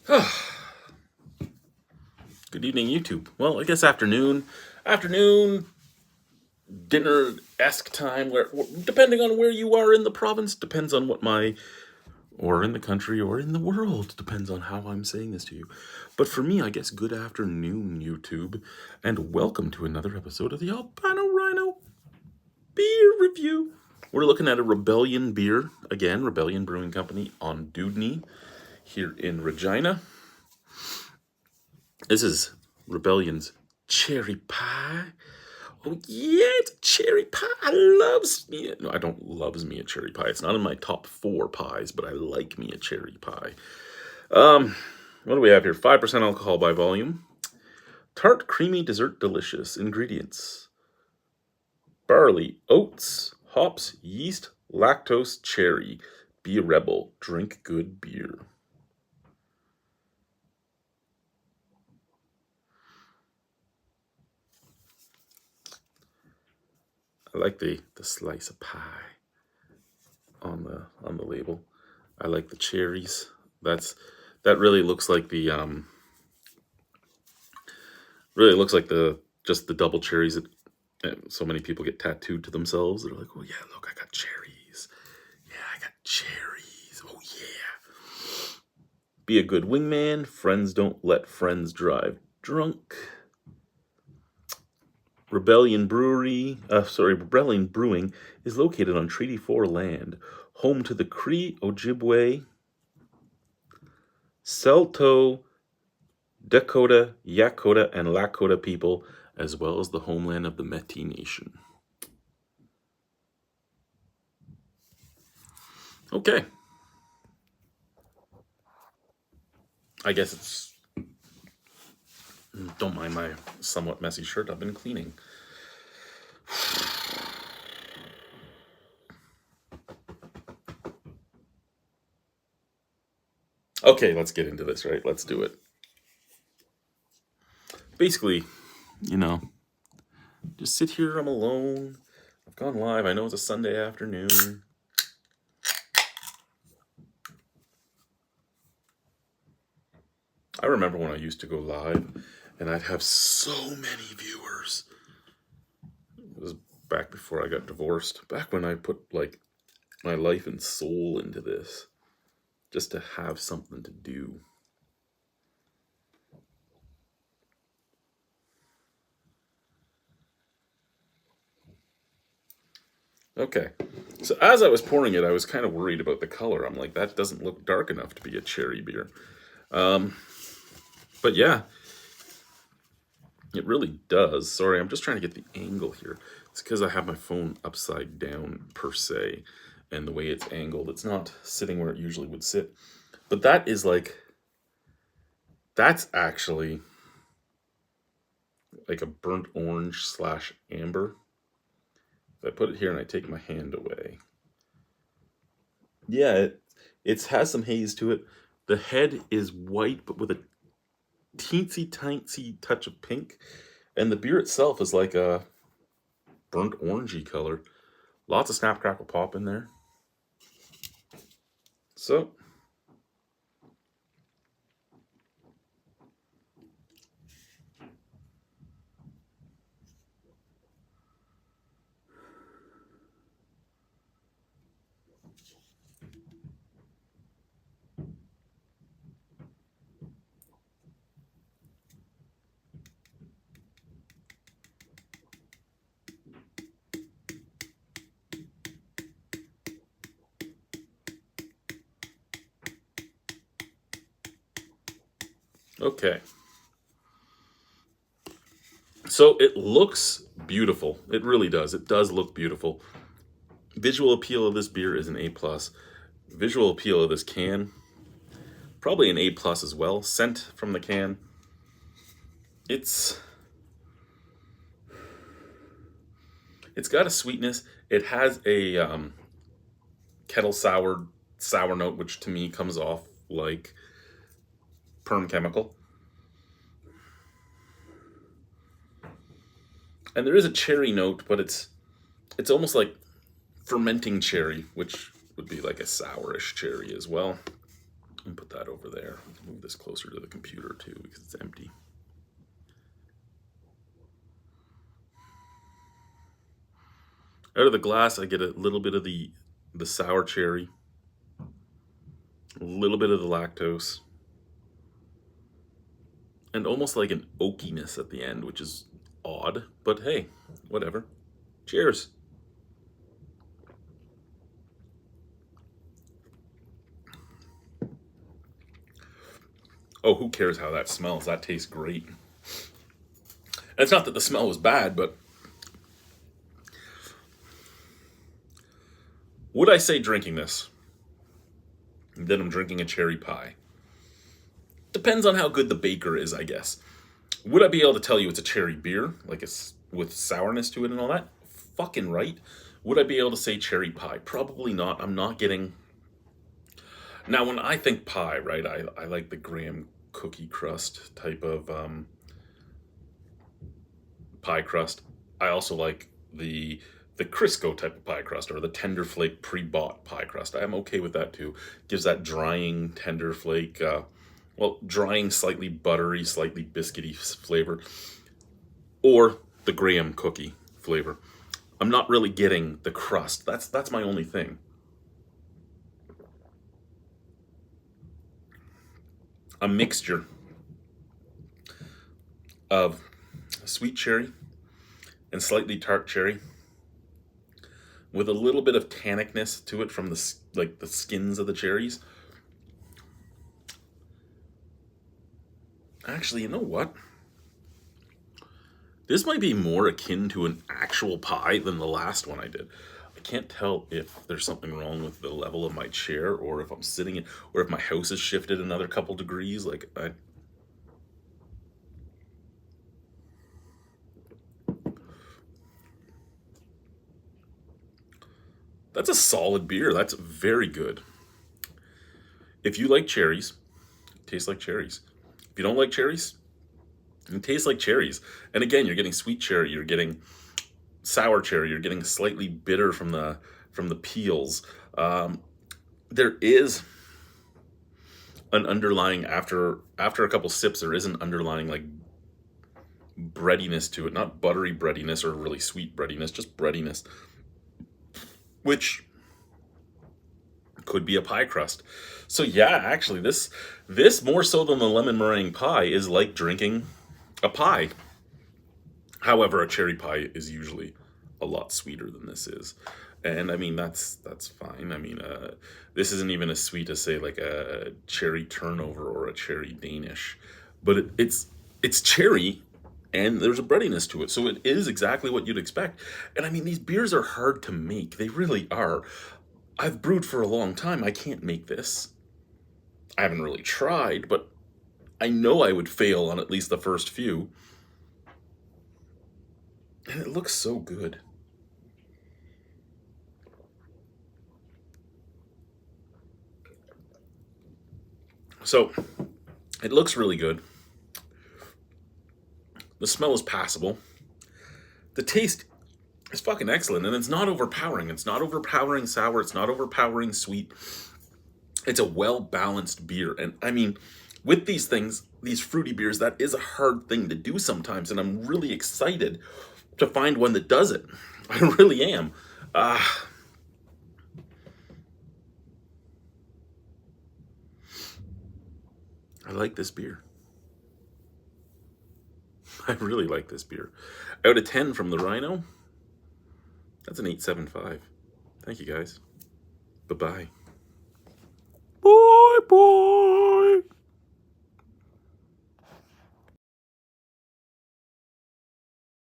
Good evening, YouTube. Well, I guess afternoon, dinner-esque time, where depending on where you are in the province, depends on or in the country, or in the world, depends on how I'm saying this to you. But for me, I guess good afternoon, YouTube, and welcome to another episode of the Albino Rhino beer review. We're looking at a Rebellion beer, again, Rebellion Brewing Company on Dudney, here in Regina. This is Rebellion's cherry pie. Oh yeah, it's a cherry pie. I don't loves me a cherry pie. It's not in my top 4 pies, but I like me a cherry pie. What do we have here? 5% alcohol by volume. Tart, creamy, dessert, delicious. Ingredients: barley, oats, hops, yeast, lactose, cherry. Be a rebel. Drink good beer. I like the slice of pie on the label. I like the cherries. That really looks like the just the double cherries that so many people get tattooed to themselves. They're like, oh yeah, look, I got cherries. Yeah, I got cherries. Oh yeah. Be a good wingman. Friends don't let friends drive drunk. Rebellion Brewing is located on Treaty 4 land, home to the Cree, Ojibwe, Saulteaux, Dakota, Yakota, and Lakota people, as well as the homeland of the Métis Nation. Okay. I guess it's... Don't mind my somewhat messy shirt. I've been cleaning. Okay, let's get into this, right? Let's do it. Basically, just sit here. I'm alone. I've gone live. I know it's a Sunday afternoon. I remember when I used to go live and I'd have so many viewers. It was back before I got divorced. Back when I put like my life and soul into this, just to have something to do. Okay, so as I was pouring it, I was kind of worried about the color. I'm like, that doesn't look dark enough to be a cherry beer. But yeah, it really does. Sorry, I'm just trying to get the angle here. It's because I have my phone upside down, per se, and the way it's angled, it's not sitting where it usually would sit. But that's actually like a burnt orange / amber. If I put it here and I take my hand away, yeah, it has some haze to it. The head is white, but with a teensy touch of pink. And the beer itself is like a burnt orangey color. Lots of snap, crackle, pop in there. So, okay. So it looks beautiful. It really does. It does look beautiful. Visual appeal of this beer is an A+. Visual appeal of this can, probably an A+ as well. Scent from the can. It's got a sweetness. It has a kettle sour note, which to me comes off like perm chemical. And there is a cherry note, but it's almost like fermenting cherry, which would be like a sourish cherry as well. And put that over there. Move this closer to the computer too because it's empty. Out of the glass, I get a little bit of the sour cherry, a little bit of the lactose, and almost like an oakiness at the end, which is odd, but hey, whatever. Cheers. Oh, who cares how that smells? That tastes great. And it's not that the smell was bad, but would I say drinking this that I'm drinking a cherry pie? Depends on how good the baker is, I guess. Would I be able to tell you it's a cherry beer, like it's with sourness to it and all that? Fucking right. Would I be able to say cherry pie? Probably not. I'm not getting... Now, when I think pie, right, I like the graham cookie crust type of pie crust. I also like the Crisco type of pie crust, or the tender flake pre-bought pie crust. I'm okay with that too. Gives that drying tender flake, well, drying, slightly buttery, slightly biscuity flavor, or the graham cookie flavor. I'm not really getting the crust. That's my only thing. A mixture of sweet cherry and slightly tart cherry, with a little bit of tannicness to it from the skins of the cherries. Actually, you know what? This might be more akin to an actual pie than the last one I did. I can't tell if there's something wrong with the level of my chair, or if I'm sitting in, or if my house has shifted another couple degrees. That's a solid beer. That's very good. If you like cherries, it tastes like cherries. If you don't like cherries, it tastes like cherries. And again, you're getting sweet cherry, you're getting sour cherry, you're getting slightly bitter from the peels. There is an underlying, after a couple sips, there is an underlying like breadiness to it. Not buttery breadiness or really sweet breadiness, just breadiness, which could be a pie crust. So yeah, actually this more so than the lemon meringue pie is like drinking a pie. However, a cherry pie is usually a lot sweeter than this is. And I mean, that's fine. I mean, this isn't even as sweet as, say, like a cherry turnover or a cherry Danish, but it's cherry, and there's a breadiness to it. So it is exactly what you'd expect. And I mean, these beers are hard to make. They really are. I've brewed for a long time. I can't make this. I haven't really tried, but I know I would fail on at least the first few. And it looks so good. So, it looks really good. The smell is passable. The taste is fucking excellent, and it's not overpowering. It's not overpowering sour. It's not overpowering sweet. It's a well-balanced beer. And I mean, with these things, these fruity beers, that is a hard thing to do sometimes, and I'm really excited to find one that does it. I really am. I like this beer. I really like this beer. Out of 10 from the Rhino, that's an 8.75. Thank you, guys. Bye-bye. Bye-bye.